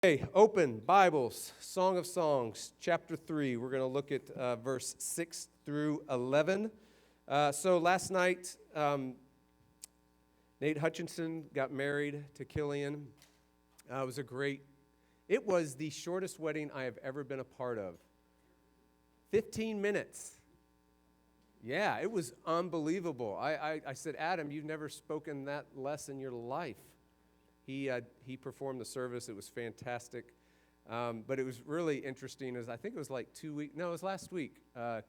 Okay, open Bibles, Song of Songs, chapter 3. We're going to look at verse 6 through 11. So last night, Nate Hutchinson got married to Killian. It was the shortest wedding I have ever been a part of. 15 minutes. Yeah, it was unbelievable. I said, Adam, you've never spoken that less in your life. He performed the service. It was fantastic. But it was really interesting. I think it was like 2 weeks. No, it was last week.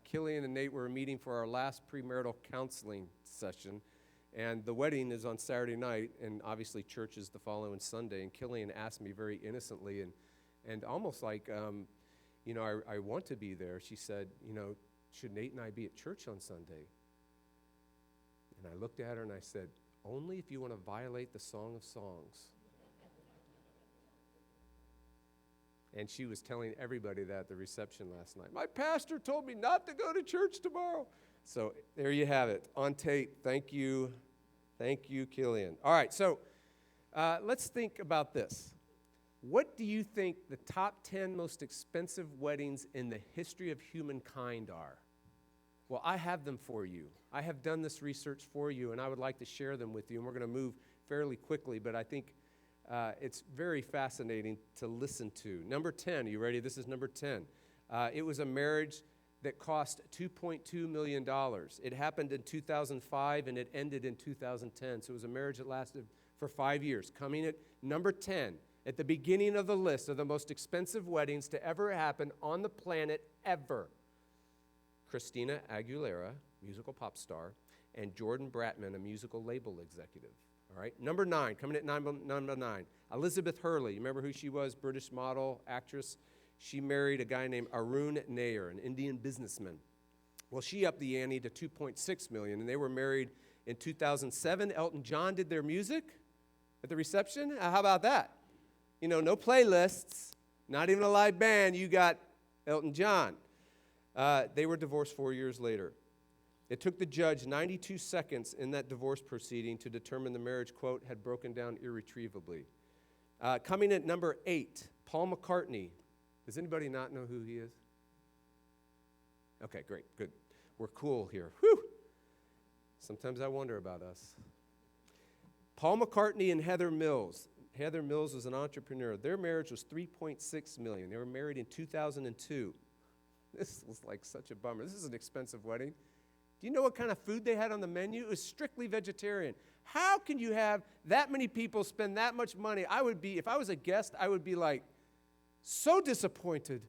Killian and Nate were meeting for our last premarital counseling session. And the wedding is on Saturday night, and obviously church is the following Sunday. And Killian asked me very innocently and almost like, I want to be there. She said, should Nate and I be at church on Sunday? And I looked at her and I said, only if you want to violate the Song of Songs. And she was telling everybody that at the reception last night. My pastor told me not to go to church tomorrow. So there you have it, on tape. Thank you, Killian. All right, so let's think about this. What do you think the top 10 most expensive weddings in the history of humankind are? Well, I have them for you. I have done this research for you, and I would like to share them with you. And we're going to move fairly quickly, but I think it's very fascinating to listen to. Number 10, are you ready? This is number 10. It was a marriage that cost $2.2 million. It happened in 2005, and it ended in 2010. So it was a marriage that lasted for 5 years. Coming at number 10, at the beginning of the list of the most expensive weddings to ever happen on the planet ever. Christina Aguilera, musical pop star, and Jordan Bratman, a musical label executive. All right, number 9, coming at number 9, Elizabeth Hurley. You remember who she was? British model, actress. She married a guy named Arun Nair, an Indian businessman. Well, she upped the ante to $2.6 million, and they were married in 2007. Elton John did their music at the reception. How about that? No playlists, not even a live band. You got Elton John. They were divorced 4 years later. It took the judge 92 seconds in that divorce proceeding to determine the marriage, quote, had broken down irretrievably. Coming at number 8, Paul McCartney. Does anybody not know who he is? Okay, great, good. We're cool here. Whew. Sometimes I wonder about us. Paul McCartney and Heather Mills. Heather Mills was an entrepreneur. Their marriage was $3.6 million. They were married in 2002. This was like such a bummer. This is an expensive wedding. Do you know what kind of food they had on the menu? It was strictly vegetarian. How can you have that many people spend that much money? If I was a guest, I would be like so disappointed.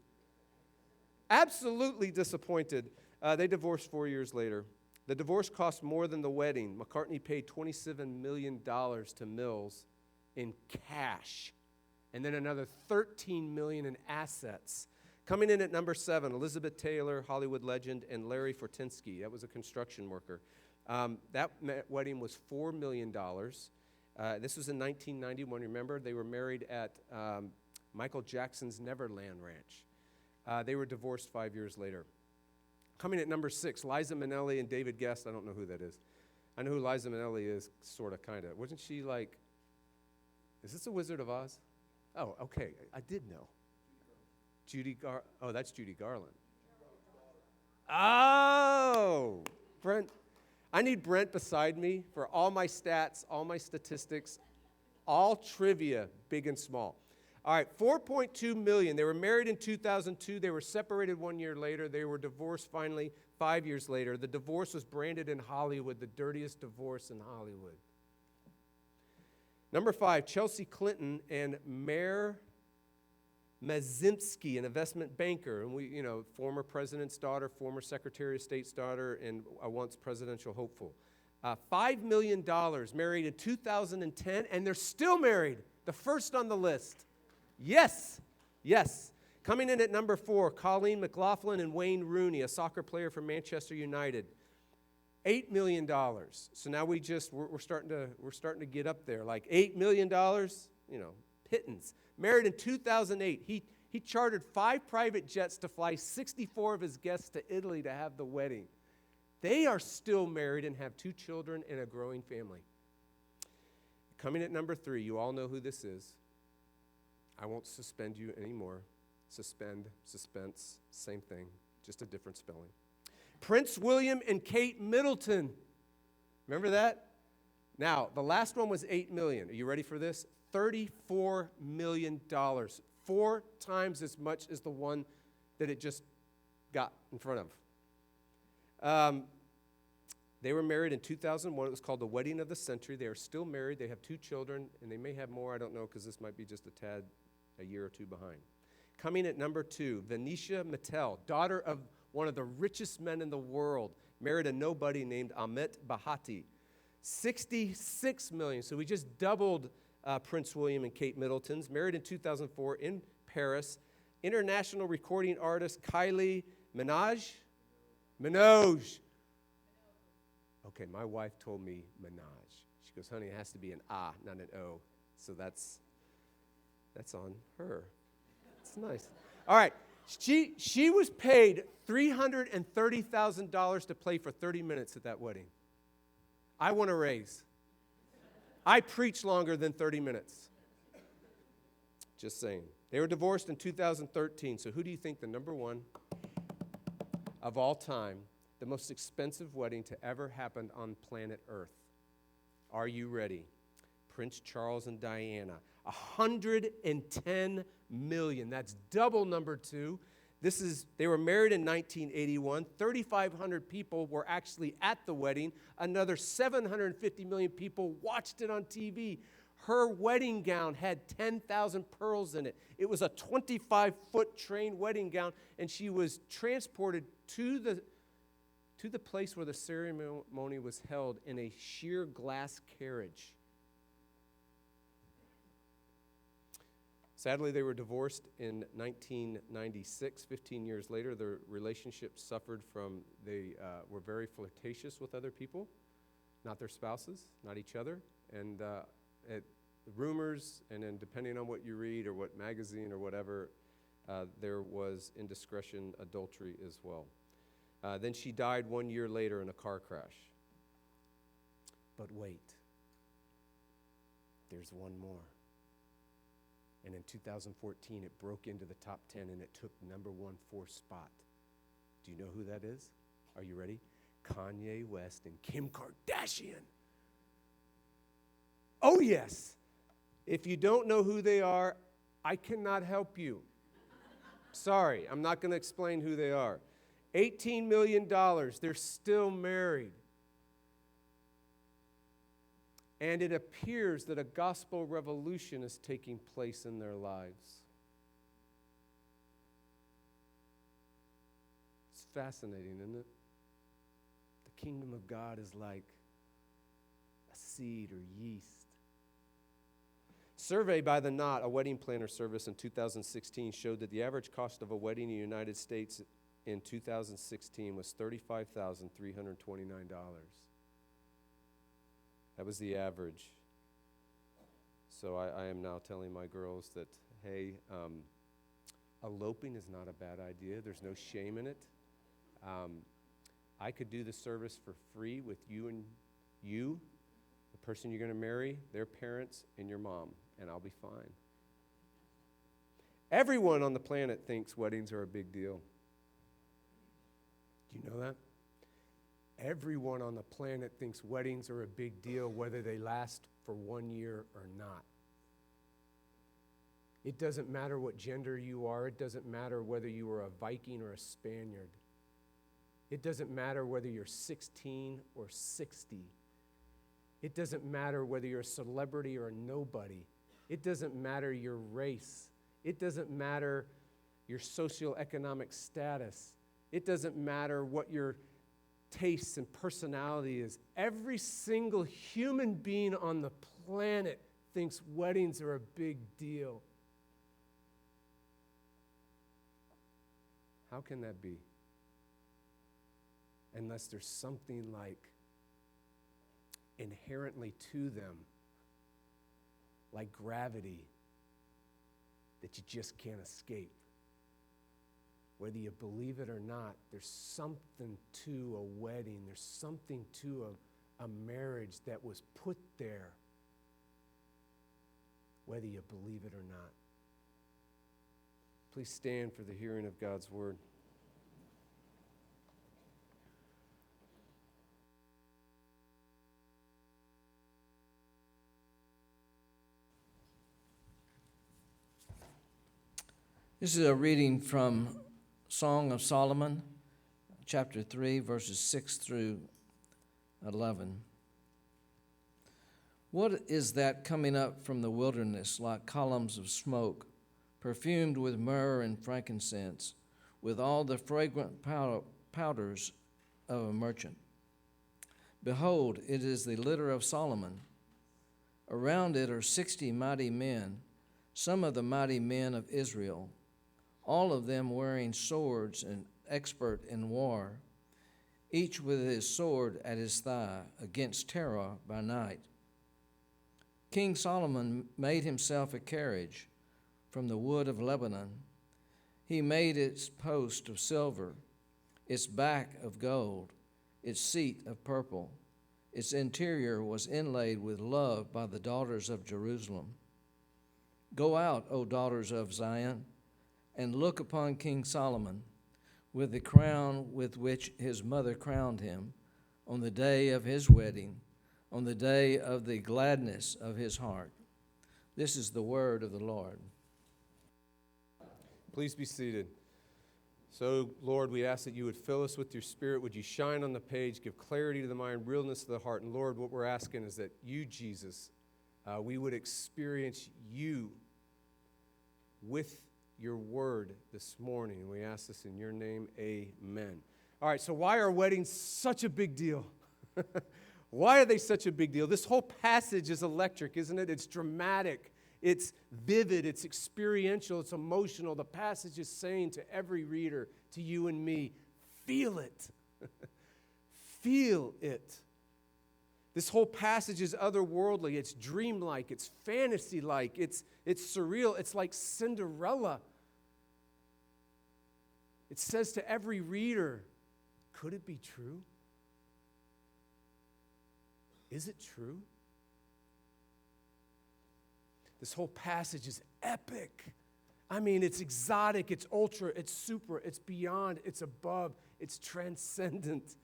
Absolutely disappointed. They divorced 4 years later. The divorce cost more than the wedding. McCartney paid $27 million to Mills in cash, and then another $13 million in assets. Coming in at number 7, Elizabeth Taylor, Hollywood legend, and Larry Fortensky. That was a construction worker. That wedding was $4 million. This was in 1991. Remember, they were married at Michael Jackson's Neverland Ranch. They were divorced 5 years later. Coming at number 6, Liza Minnelli and David Guest. I don't know who that is. I know who Liza Minnelli is, sort of, kind of. Wasn't she like, is this a Wizard of Oz? Oh, okay, I did know. That's Judy Garland. Oh, Brent. I need Brent beside me for all my stats, all my statistics, all trivia, big and small. All right, $4.2 million. They were married in 2002. They were separated 1 year later. They were divorced finally 5 years later. The divorce was branded in Hollywood the dirtiest divorce in Hollywood. Number 5, Chelsea Clinton and Mayor Mazimsky, an investment banker, and former president's daughter, former Secretary of State's daughter, and a once presidential hopeful. $5 million, married in 2010, and they're still married, the first on the list. Yes. Coming in at number 4, Colleen McLaughlin and Wayne Rooney, a soccer player for Manchester United. $8 million. So now we're starting to get up there, like $8 million, pittance. Married in 2008. He chartered 5 private jets to fly 64 of his guests to Italy to have the wedding. They are still married and have 2 children and a growing family. Coming at number 3, you all know who this is. I won't suspend you anymore. Suspend, suspense, same thing, just a different spelling. Prince William and Kate Middleton. Remember that? Now, the last one was $8 million. Are you ready for this? $34 million. 4 times as much as the one that it just got in front of. They were married in 2001. It was called the Wedding of the Century. They are still married. They have 2 children, and they may have more. I don't know, because this might be just a year or 2 behind. Coming at number 2, Venetia Mittal, daughter of one of the richest men in the world, married a nobody named Amit Bahati. $66 million. So we just doubled Prince William and Kate Middleton's. Married in 2004 in Paris. International recording artist Kylie Minogue. Okay, my wife told me Minaj. She goes, honey, it has to be an ah, not an O. So that's on her. It's nice. All right, she was paid $330,000 to play for 30 minutes at that wedding. I want a raise. I preach longer than 30 minutes. Just saying. They were divorced in 2013. So who do you think the number one of all time, the most expensive wedding to ever happen on planet Earth? Are you ready? Prince Charles and Diana. $110 million. That's double number 2. They were married in 1981. 3,500 people were actually at the wedding. Another 750 million people watched it on TV. Her wedding gown had 10,000 pearls in it. It was a 25-foot train wedding gown, and she was transported to the place where the ceremony was held in a sheer glass carriage. Sadly, they were divorced in 1996. 15 years later, their relationship suffered from, they were very flirtatious with other people, not their spouses, not each other. And rumors, and then depending on what you read or what magazine or whatever, there was indiscretion, adultery as well. Then she died 1 year later in a car crash. But wait, there's one more. And in 2014, it broke into the top 10, and it took number 1 spot. Do you know who that is? Are you ready? Kanye West and Kim Kardashian. Oh, yes. If you don't know who they are, I cannot help you. Sorry, I'm not going to explain who they are. $18 million. They're still married. And it appears that a gospel revolution is taking place in their lives. It's fascinating, isn't it? The kingdom of God is like a seed or yeast. Survey by the Knot, a wedding planner service in 2016, showed that the average cost of a wedding in the United States in 2016 was $35,329. That was the average. So I am now telling my girls that, hey, eloping is not a bad idea. There's no shame in it. I could do the service for free with you and you, the person you're going to marry, their parents, and your mom, and I'll be fine. Everyone on the planet thinks weddings are a big deal. Do you know that? Everyone on the planet thinks weddings are a big deal, whether they last for 1 year or not. It doesn't matter what gender you are. It doesn't matter whether you are a Viking or a Spaniard. It doesn't matter whether you're 16 or 60. It doesn't matter whether you're a celebrity or a nobody. It doesn't matter your race. It doesn't matter your socioeconomic status. It doesn't matter what your tastes and personality is. Every single human being on the planet thinks weddings are a big deal. How can that be? Unless there's something like inherently to them, like gravity, that you just can't escape. Whether you believe it or not, there's something to a wedding. There's something to a marriage that was put there, whether you believe it or not. Please stand for the hearing of God's word. This is a reading from Song of Solomon, chapter 3, verses 6 through 11. What is that coming up from the wilderness like columns of smoke, perfumed with myrrh and frankincense, with all the fragrant powders of a merchant? Behold, it is the litter of Solomon. Around it are 60 mighty men, some of the mighty men of Israel, all of them wearing swords and expert in war, each with his sword at his thigh, against terror by night. King Solomon made himself a carriage from the wood of Lebanon. He made its post of silver, its back of gold, its seat of purple. Its interior was inlaid with love by the daughters of Jerusalem. Go out, O daughters of Zion, and look upon King Solomon with the crown with which his mother crowned him on the day of his wedding, on the day of the gladness of his heart. This is the word of the Lord. Please be seated. So, Lord, we ask that you would fill us with your Spirit. Would you shine on the page, give clarity to the mind, realness to the heart. And, Lord, what we're asking is that you, Jesus, we would experience you with your word this morning. And we ask this in your name, amen. All right, so why are weddings such a big deal? Why are they such a big deal? This whole passage is electric, isn't it? It's dramatic, it's vivid, it's experiential, it's emotional. The passage is saying to every reader, to you and me, feel it. Feel it. This whole passage is otherworldly, it's dreamlike, it's fantasy-like, it's surreal, it's like Cinderella. It says to every reader, could it be true? Is it true? This whole passage is epic. I mean, it's exotic, it's ultra, it's super, it's beyond, it's above, it's transcendent.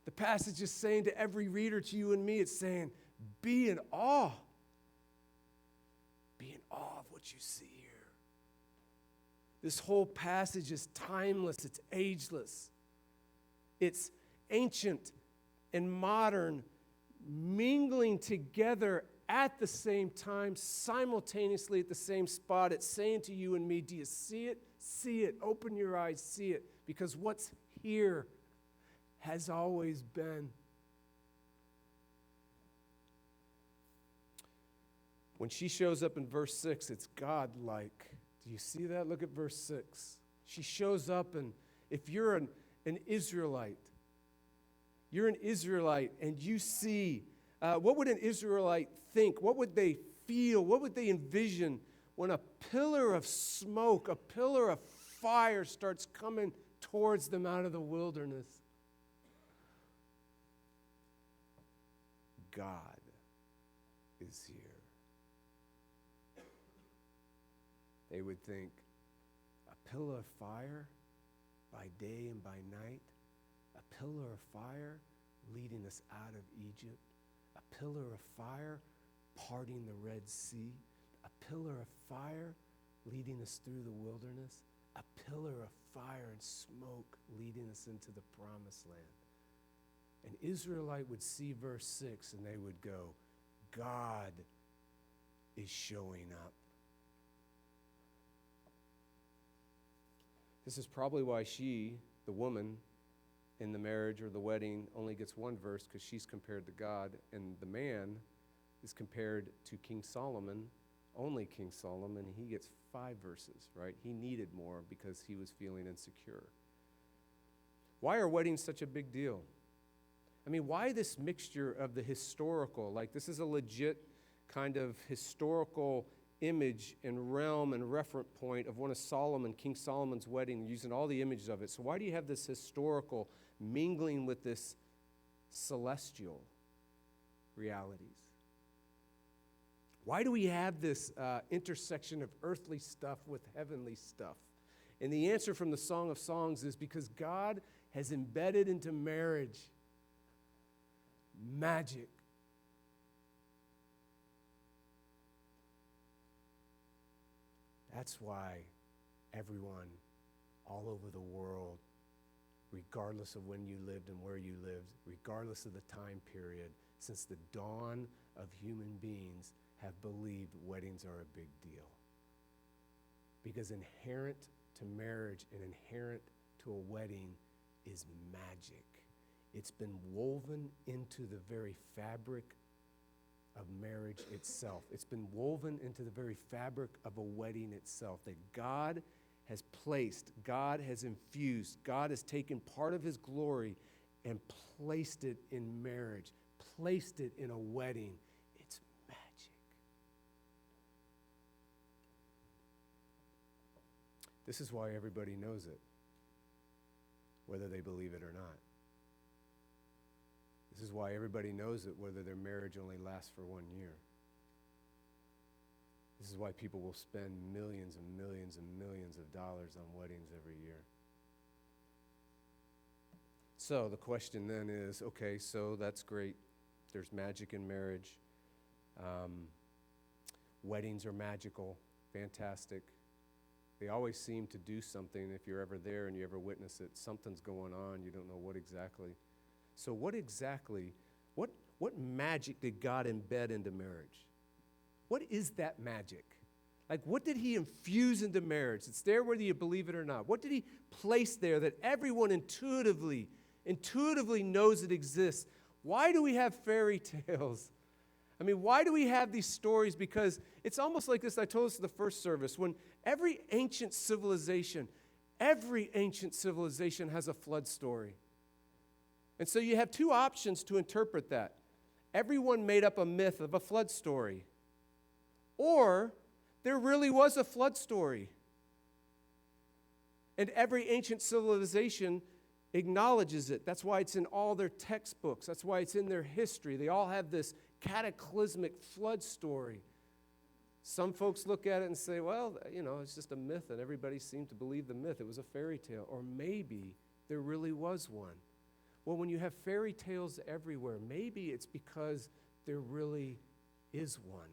The passage is saying to every reader, to you and me, it's saying, be in awe. Be in awe of what you see here. This whole passage is timeless, it's ageless. It's ancient and modern, mingling together at the same time, simultaneously at the same spot. It's saying to you and me, do you see it? See it. Open your eyes, see it. Because what's here has always been. When she shows up in verse 6, it's God-like. Do you see that? Look at verse 6. She shows up, and if you're an Israelite, you're an Israelite, and you see, what would an Israelite think? What would they feel? What would they envision when a pillar of smoke, a pillar of fire starts coming towards them out of the wilderness? God is here. They would think, a pillar of fire by day and by night, a pillar of fire leading us out of Egypt, a pillar of fire parting the Red Sea, a pillar of fire leading us through the wilderness, a pillar of fire and smoke leading us into the promised land. An Israelite would see verse 6 and they would go, God is showing up. This is probably why she, the woman in the marriage or the wedding, only gets one verse, because she's compared to God, and the man is compared to King Solomon, only King Solomon, and he gets 5 verses, right? He needed more because he was feeling insecure. Why are weddings such a big deal? I mean, why this mixture of the historical? Like, this is a legit kind of historical image and realm and referent point of one of King Solomon's wedding, using all the images of it. So why do you have this historical mingling with this celestial realities? Why do we have this intersection of earthly stuff with heavenly stuff? And the answer from the Song of Songs is because God has embedded into marriage magic. That's why everyone all over the world, regardless of when you lived and where you lived, regardless of the time period, since the dawn of human beings, have believed weddings are a big deal. Because inherent to marriage and inherent to a wedding is magic. It's been woven into the very fabric of marriage itself. It's been woven into the very fabric of a wedding itself, that God has placed, God has infused, God has taken part of his glory and placed it in marriage, placed it in a wedding. It's magic. This is why everybody knows it, whether they believe it or not. This is why everybody knows it, whether their marriage only lasts for 1 year. This is why people will spend millions and millions and millions of dollars on weddings every year. So the question then is, okay, so that's great. There's magic in marriage. Weddings are magical, fantastic. They always seem to do something. If you're ever there and you ever witness it, something's going on. You don't know what exactly. So what magic did God embed into marriage? What is that magic? Like, what did he infuse into marriage? It's there whether you believe it or not. What did he place there that everyone intuitively knows it exists? Why do we have fairy tales? I mean, why do we have these stories? Because it's almost like this. I told us in the first service. When every ancient civilization has a flood story. And so you have two options to interpret that. Everyone made up a myth of a flood story. Or there really was a flood story. And every ancient civilization acknowledges it. That's why it's in all their textbooks. That's why it's in their history. They all have this cataclysmic flood story. Some folks look at it and say, well, it's just a myth, and everybody seemed to believe the myth. It was a fairy tale. Or maybe there really was one. Well, when you have fairy tales everywhere, maybe it's because there really is one.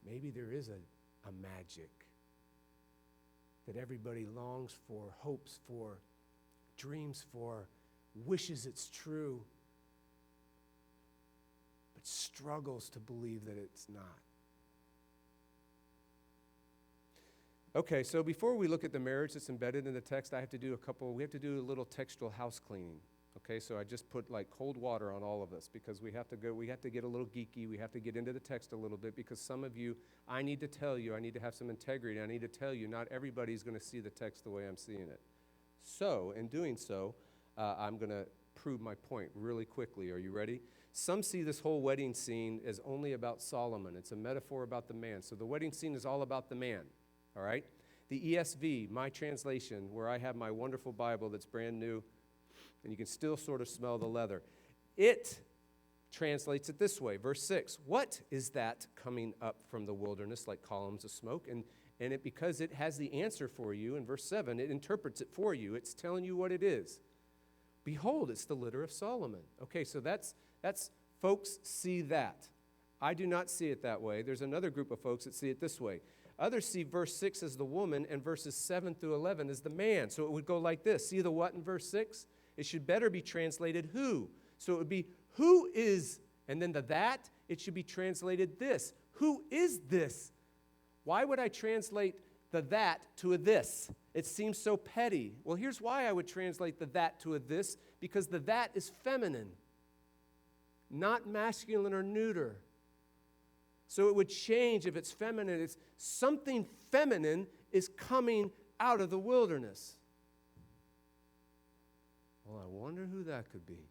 Maybe there is a magic that everybody longs for, hopes for, dreams for, wishes it's true, but struggles to believe that it's not. Okay, so before we look at the marriage that's embedded in the text, we have to do a little textual house cleaning. Okay, so I just put like cold water on all of us because we have to get a little geeky, we have to get into the text a little bit because some of you, I need to have some integrity, I need to tell you, not everybody's going to see the text the way I'm seeing it. So, in doing so, I'm going to prove my point really quickly. Are you ready? Some see this whole wedding scene as only about Solomon. It's a metaphor about the man. So the wedding scene is all about the man. All right? The ESV, my translation, where I have my wonderful Bible that's brand new, and you can still sort of smell the leather. It translates it this way, verse 6. What is that coming up from the wilderness like columns of smoke? And because it has the answer for you in verse 7, it interprets it for you. It's telling you what it is. Behold, it's the litter of Solomon. Okay, so that's folks see that. I do not see it that way. There's another group of folks that see it this way. Others see verse 6 as the woman and verses 7 through 11 as the man. So it would go like this. See the what in verse 6? It should better be translated who. So it would be who is, and then the that, it should be translated this. Who is this? Why would I translate the that to a this? It seems so petty. Well, here's why I would translate the that to a this, because the that is feminine, not masculine or neuter. So it would change if it's feminine. It's something feminine is coming out of the wilderness. Well, I wonder who that could be.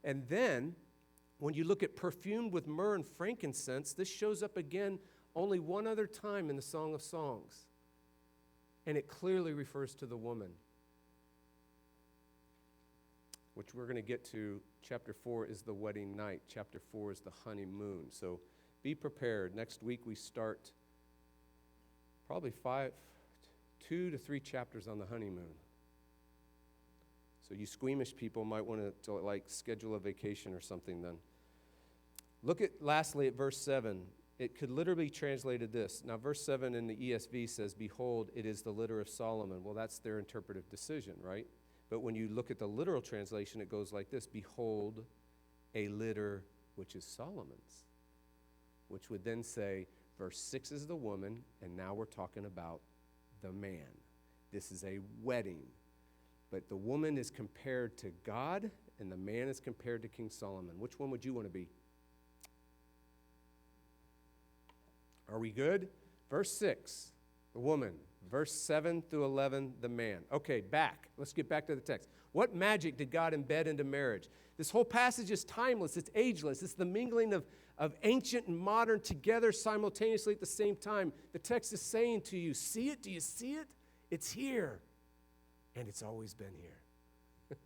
And then, when you look at perfumed with myrrh and frankincense, this shows up again only one other time in the Song of Songs. And it clearly refers to the woman. which we're going to get to. Chapter 4 is the wedding night. Chapter 4 is the honeymoon. So be prepared. Next week we start probably 2 to 3 chapters on the honeymoon. So you squeamish people might want to like schedule a vacation or something then. Look at lastly at verse 7. It could literally be translated this. Now verse 7 in the ESV says, "Behold, it is the litter of Solomon." Well, that's their interpretive decision, right? But when you look at the literal translation, it goes like this: "Behold, a litter which is Solomon's." Which would then say, verse 6 is the woman, and now we're talking about the man. This is a wedding. But the woman is compared to God, and the man is compared to King Solomon. Which one would you want to be? Are we good? Verse 6, the woman. Verse 7 through 11, the man. Okay, back. Let's get back to the text. What magic did God embed into marriage? This whole passage is timeless. It's ageless. It's the mingling of ancient and modern together simultaneously at the same time. The text is saying to you, see it? Do you see it? It's here. And it's always been here.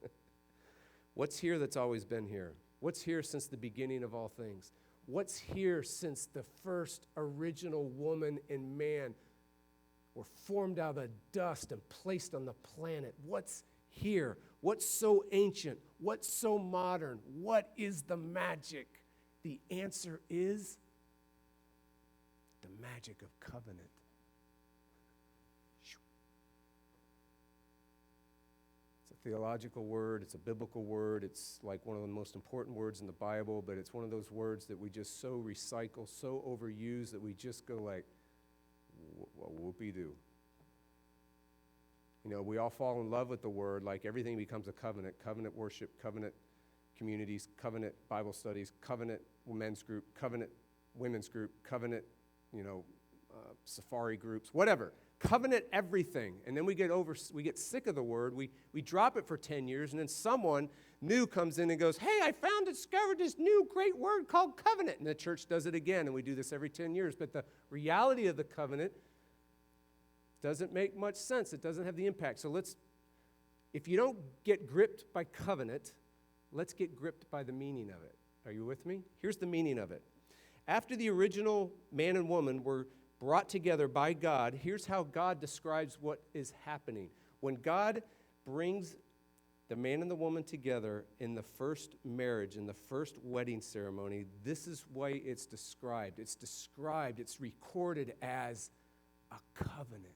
What's here that's always been here? What's here since the beginning of all things? What's here since the first original woman and man were formed out of the dust and placed on the planet? What's here? What's so ancient? What's so modern? What is the magic? The answer is the magic of covenant. It's a theological word. It's a biblical word. It's like one of the most important words in the Bible, but it's one of those words that we just so recycle, so overuse that we just go like, well, whoopee-doo. You know, we all fall in love with the word, like everything becomes a covenant. Covenant worship, covenant communities, covenant Bible studies, covenant men's group, covenant women's group, covenant, safari groups, whatever. Covenant everything. And then we get sick of the word. We drop it for 10 years, and then someone new comes in and goes, hey, I discovered this new great word called covenant. And the church does it again, and we do this every 10 years. But the reality of the covenant doesn't make much sense. It doesn't have the impact. So if you don't get gripped by covenant, let's get gripped by the meaning of it. Are you with me? Here's the meaning of it. After the original man and woman were brought together by God, here's how God describes what is happening. When God brings the man and the woman together in the first marriage, in the first wedding ceremony, this is the way it's described. It's recorded as a covenant.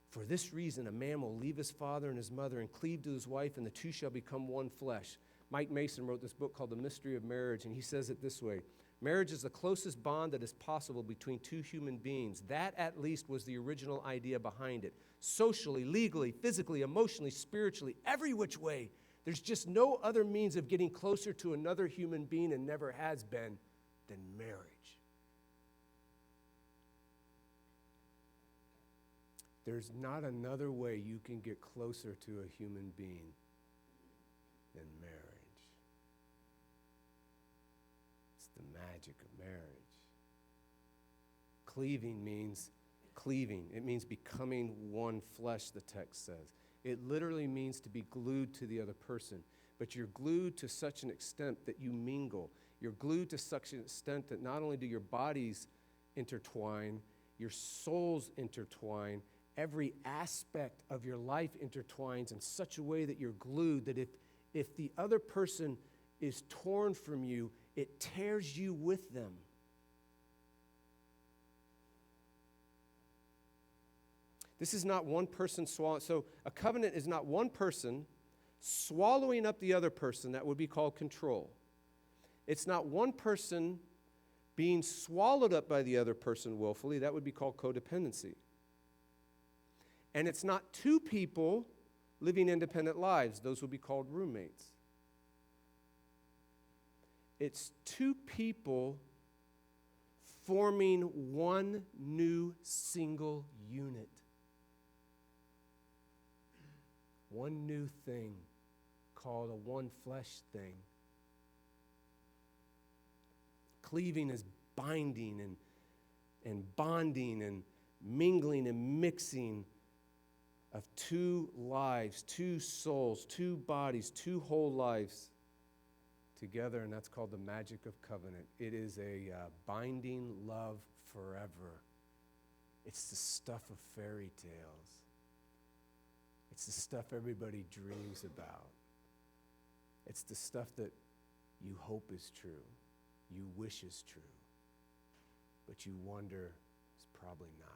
For this reason, a man will leave his father and his mother and cleave to his wife, and the two shall become one flesh. Mike Mason wrote this book called The Mystery of Marriage, and he says it this way: marriage is the closest bond that is possible between two human beings. That, at least, was the original idea behind it. Socially, legally, physically, emotionally, spiritually, every which way. There's just no other means of getting closer to another human being, and never has been, than marriage. There's not another way you can get closer to a human being than marriage. It's the magic of marriage. Cleaving means cleaving. It means becoming one flesh, the text says. It literally means to be glued to the other person. But you're glued to such an extent that you mingle. You're glued to such an extent that not only do your bodies intertwine, your souls intertwine, every aspect of your life intertwines in such a way that you're glued, that if the other person is torn from you, it tears you with them. This is not one person swallowing. So a covenant is not one person swallowing up the other person. That would be called control. It's not one person being swallowed up by the other person willfully. That would be called codependency. And it's not two people living independent lives. Those would be called roommates. It's two people forming one new single unit. One new thing called a one flesh thing. Cleaving is binding and bonding and mingling and mixing of two lives, two souls, two bodies, two whole lives together, and that's called the magic of covenant. It is a binding love forever. It's the stuff of fairy tales. It's the stuff everybody dreams about. It's the stuff that you hope is true, you wish is true, but you wonder is probably not.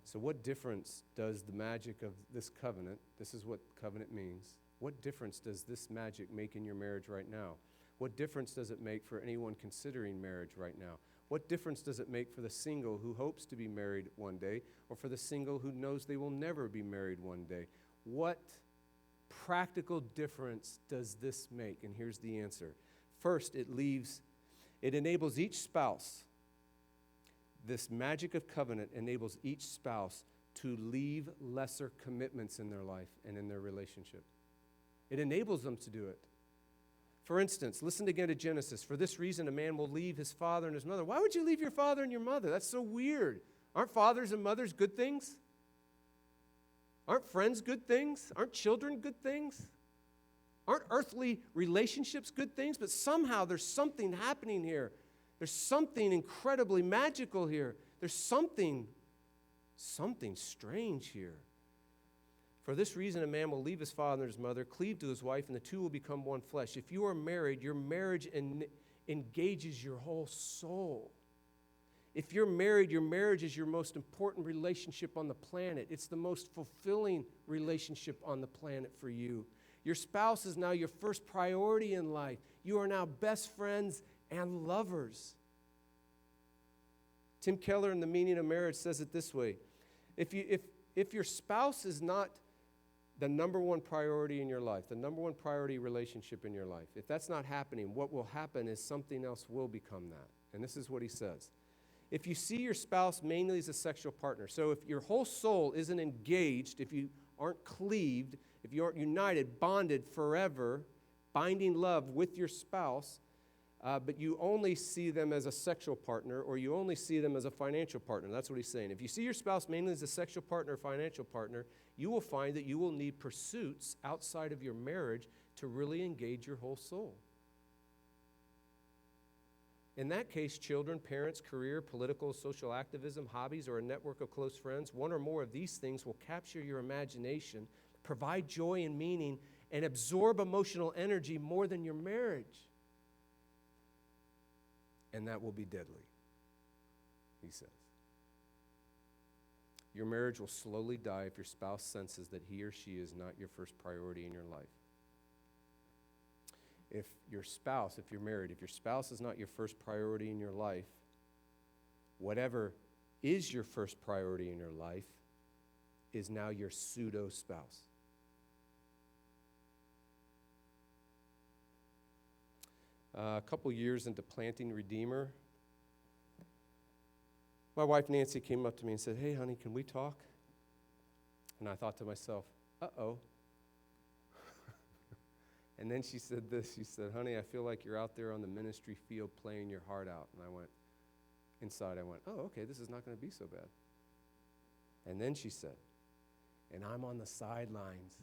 So what difference does the magic of this covenant, this is what covenant means, what difference does this magic make in your marriage right now? What difference does it make for anyone considering marriage right now? What difference does it make for the single who hopes to be married one day, or for the single who knows they will never be married one day? What practical difference does this make? And here's the answer. First, it enables each spouse, this magic of covenant enables each spouse to leave lesser commitments in their life and in their relationship. It enables them to do it. For instance, listen again to Genesis. For this reason, a man will leave his father and his mother. Why would you leave your father and your mother? That's so weird. Aren't fathers and mothers good things? Aren't friends good things? Aren't children good things? Aren't earthly relationships good things? But somehow there's something happening here. There's something incredibly magical here. There's something strange here. For this reason, a man will leave his father and his mother, cleave to his wife, and the two will become one flesh. If you are married, your marriage engages your whole soul. If you're married, your marriage is your most important relationship on the planet. It's the most fulfilling relationship on the planet for you. Your spouse is now your first priority in life. You are now best friends and lovers. Tim Keller in The Meaning of Marriage says it this way. If your spouse is not the number one priority in your life, the number one priority relationship in your life, if that's not happening, what will happen is something else will become that. And this is what he says. If you see your spouse mainly as a sexual partner, so if your whole soul isn't engaged, if you aren't cleaved, if you aren't united, bonded forever, binding love with your spouse, but you only see them as a sexual partner, or you only see them as a financial partner. That's what he's saying. If you see your spouse mainly as a sexual partner or financial partner, you will find that you will need pursuits outside of your marriage to really engage your whole soul. In that case, children, parents, career, political, social activism, hobbies, or a network of close friends, one or more of these things will capture your imagination, provide joy and meaning, and absorb emotional energy more than your marriage. And that will be deadly, he says. Your marriage will slowly die if your spouse senses that he or she is not your first priority in your life. If your spouse, if you're married, if your spouse is not your first priority in your life, whatever is your first priority in your life is now your pseudo spouse. A couple years into planting Redeemer, my wife Nancy came up to me and said, "Hey, honey, can we talk?" And I thought to myself, uh-oh. And then she said this. She said, "Honey, I feel like you're out there on the ministry field playing your heart out." And I went, "Oh, okay, this is not going to be so bad." And then she said, "And I'm on the sidelines,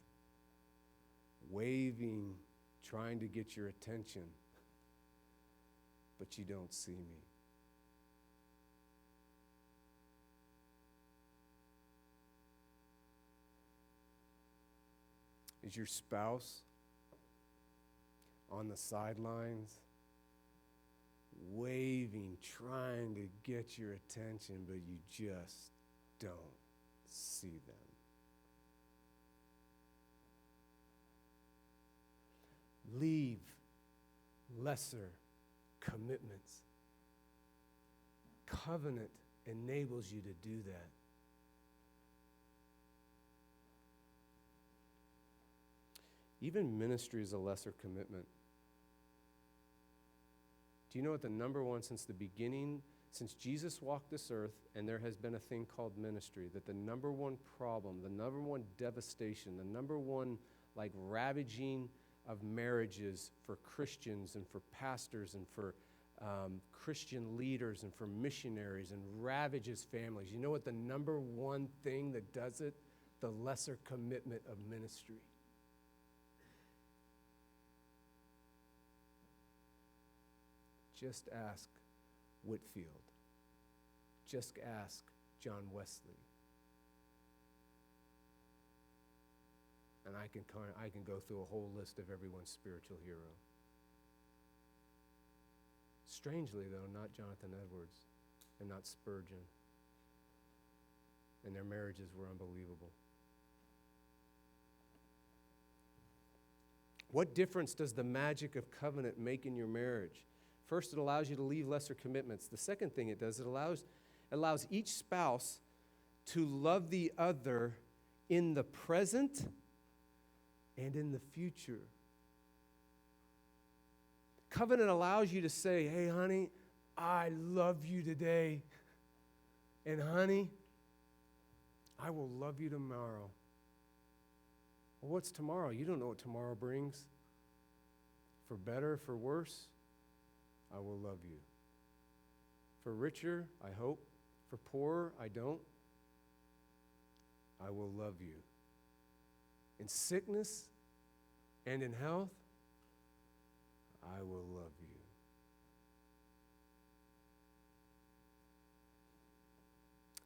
waving, trying to get your attention, but you don't see me." Is your spouse on the sidelines, waving, trying to get your attention, but you just don't see them? Leave lesser commitments. Covenant enables you to do that. Even ministry is a lesser commitment. Do you know what the number one, since the beginning, since Jesus walked this earth, and there has been a thing called ministry, that the number one problem, the number one devastation, the number one ravaging of marriages for Christians and for pastors and for Christian leaders and for missionaries and ravages families. You know what the number one thing that does it? The lesser commitment of ministry. Just ask Whitfield. Just ask John Wesley. And I can go through a whole list of everyone's spiritual hero. Strangely, though, not Jonathan Edwards and not Spurgeon. And their marriages were unbelievable. What difference does the magic of covenant make in your marriage? First, it allows you to leave lesser commitments. The second thing it does, it allows each spouse to love the other in the present and in the future. Covenant allows you to say, hey, honey, I love you today. And honey, I will love you tomorrow. Well, what's tomorrow? You don't know what tomorrow brings. For better, for worse, I will love you. For richer, I hope. For poorer, I don't. I will love you. In sickness and in health, I will love you.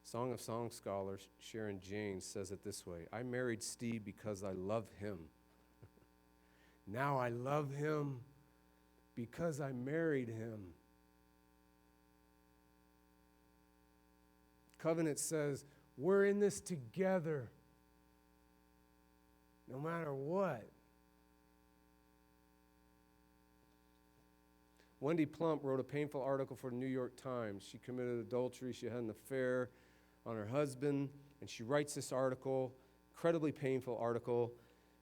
Song of Songs scholar Sharon Jane says it this way: I married Steve because I love him. Now I love him because I married him. Covenant says, we're in this together, no matter what. Wendy Plump wrote a painful article for the New York Times. She committed adultery. She had an affair on her husband, and she writes this article, incredibly painful article.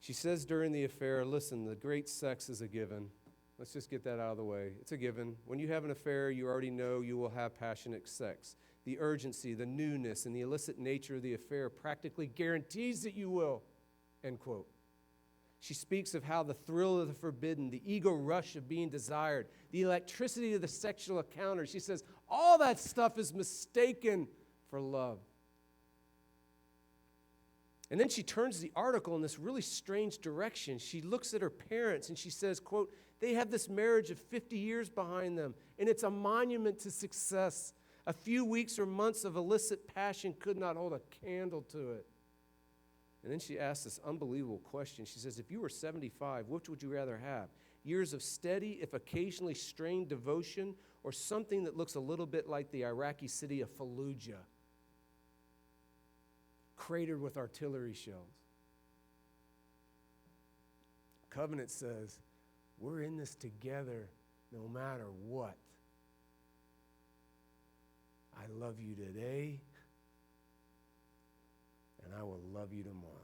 She says during the affair, listen, the great sex is a given. Let's just get that out of the way. It's a given. When you have an affair, you already know you will have passionate sex. The urgency, the newness, and the illicit nature of the affair practically guarantees that you will, end quote. She speaks of how the thrill of the forbidden, the ego rush of being desired, the electricity of the sexual encounter, she says, all that stuff is mistaken for love. And then she turns the article in this really strange direction. She looks at her parents and she says, quote, they have this marriage of 50 years behind them, and it's a monument to success. A few weeks or months of illicit passion could not hold a candle to it. And then she asks this unbelievable question. She says, if you were 75, which would you rather have? Years of steady, if occasionally strained devotion, or something that looks a little bit like the Iraqi city of Fallujah, cratered with artillery shells? Covenant says, we're in this together no matter what. I love you today, and I will love you tomorrow.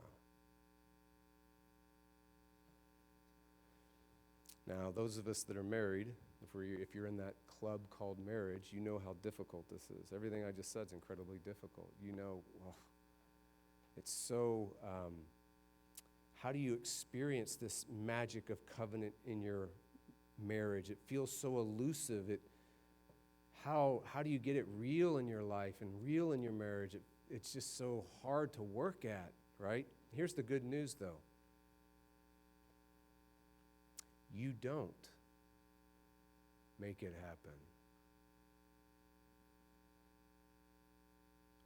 Now, those of us that are married, if you're in that club called marriage, you know how difficult this is. Everything I just said is incredibly difficult. You know, well, it's so, how do you experience this magic of covenant in your marriage? It feels so elusive. How do you get it real in your life and real in your marriage? It's just so hard to work at, right? Here's the good news, though. You don't make it happen.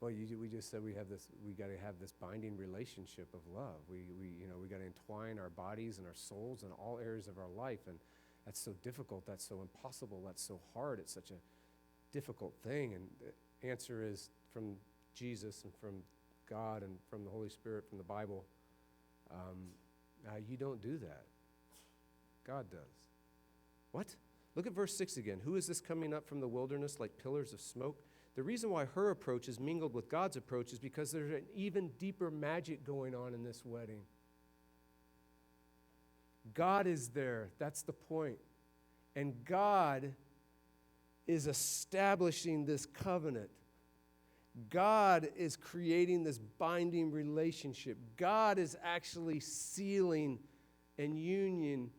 Well, we just said we got to have this binding relationship of love. We got to entwine our bodies and our souls in all areas of our life, and that's so difficult. That's so impossible. That's so hard. It's such a difficult thing, and the answer is from Jesus and from God and from the Holy Spirit, from the Bible. You don't do that. God does. What? Look at verse 6 again. Who is this coming up from the wilderness like pillars of smoke? The reason why her approach is mingled with God's approach is because there's an even deeper magic going on in this wedding. God is there. That's the point. And God is establishing this covenant. God is creating this binding relationship. God is actually sealing and union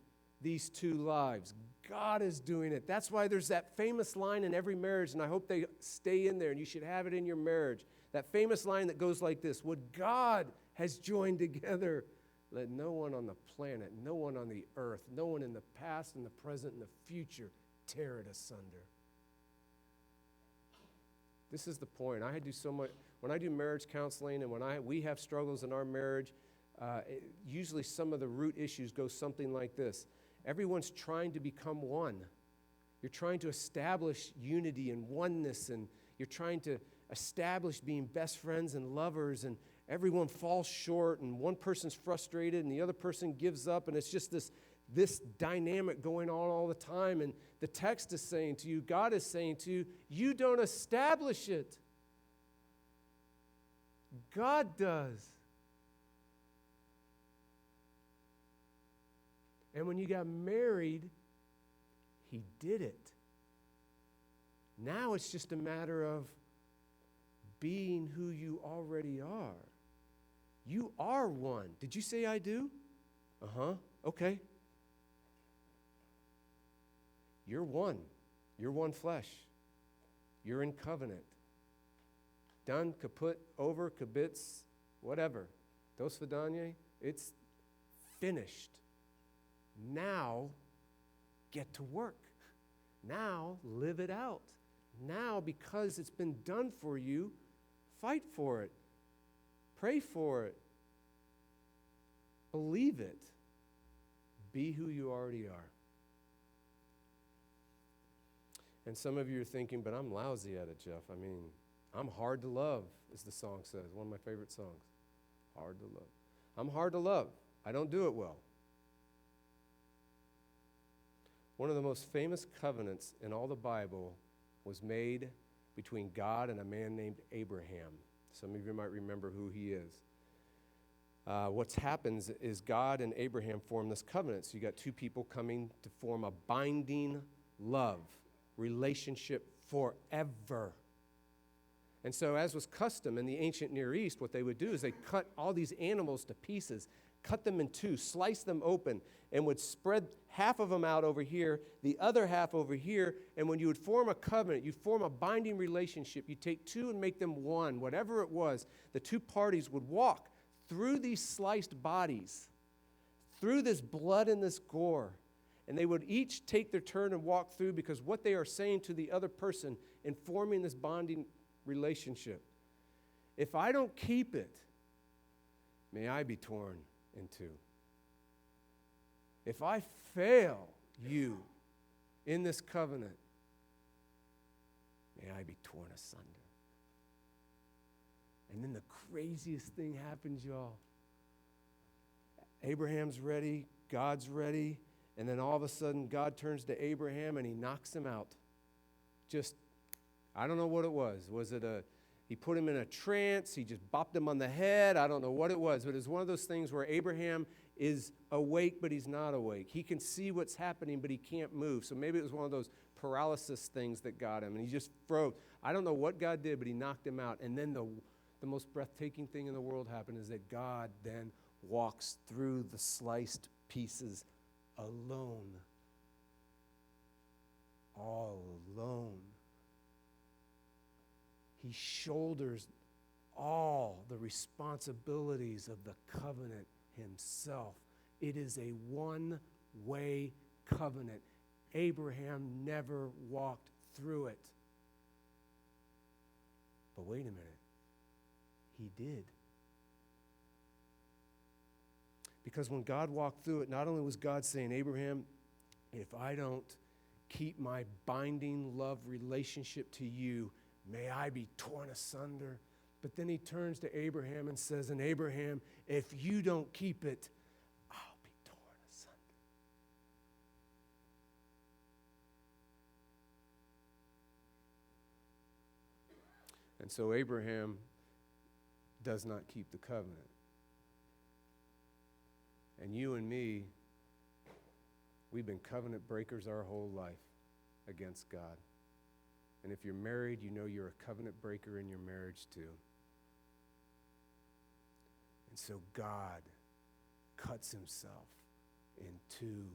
these two lives. God is doing it. That's why there's that famous line in every marriage, and I hope they stay in there, and you should have it in your marriage. That famous line that goes like this: what God has joined together, let no one on the planet, no one on the earth, no one in the past and the present and the future tear it asunder. This is the point. I do so much, when I do marriage counseling and when we have struggles in our marriage, usually some of the root issues go something like this. Everyone's trying to become one. You're trying to establish unity and oneness, and you're trying to establish being best friends and lovers, and everyone falls short, and one person's frustrated and the other person gives up, and it's just this dynamic going on all the time. And the text is saying to you, God is saying to you, you don't establish it. God does. And when you got married, he did it. Now it's just a matter of being who you already are. You are one. Did you say I do? Uh-huh. Okay. You're one. You're one flesh. You're in covenant. Done, kaput, over, kibitz, whatever. Dos vidanye, it's finished. Now, get to work. Now, live it out. Now, because it's been done for you, fight for it. Pray for it. Believe it. Be who you already are. And some of you are thinking, but I'm lousy at it, Jeff. I mean, I'm hard to love, as the song says, one of my favorite songs. Hard to love. I'm hard to love. I don't do it well. One of the most famous covenants in all the Bible was made between God and a man named Abraham. Some of you might remember who he is. What happens is God and Abraham form this covenant. So you got two people coming to form a binding love relationship forever. And so, as was custom in the ancient Near East, what they would do is they cut all these animals to pieces, cut them in two, slice them open, and would spread half of them out over here, the other half over here. And when you would form a covenant, you'd form a binding relationship. You'd take two and make them one, whatever it was. The two parties would walk through these sliced bodies, through this blood and this gore. And they would each take their turn and walk through, because what they are saying to the other person in forming this bonding relationship: if I don't keep it, may I be torn in two. If I fail you in this covenant, may I be torn asunder. And then the craziest thing happens, y'all. Abraham's ready, God's ready, and then all of a sudden God turns to Abraham and he knocks him out. Just, I don't know what it was. Was it he put him in a trance, he just bopped him on the head? I don't know what it was, but it's one of those things where Abraham is awake, but he's not awake. He can see what's happening, but he can't move. So maybe it was one of those paralysis things that got him, and he just froze. I don't know what God did, but he knocked him out. And then the most breathtaking thing in the world happened is that God then walks through the sliced pieces alone. All alone. He shoulders all the responsibilities of the covenant himself. It is a one-way covenant. Abraham never walked through it. But wait a minute. He did. Because when God walked through it, not only was God saying, Abraham, if I don't keep my binding love relationship to you, may I be torn asunder. But then he turns to Abraham and says, and Abraham, if you don't keep it, I'll be torn asunder. And so Abraham does not keep the covenant. And you and me, we've been covenant breakers our whole life against God. And if you're married, you know you're a covenant breaker in your marriage too. And so God cuts himself in two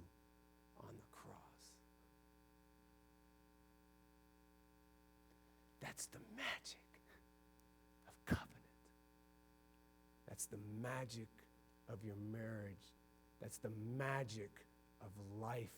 That's the magic of covenant. That's the magic of your marriage. That's the magic of life.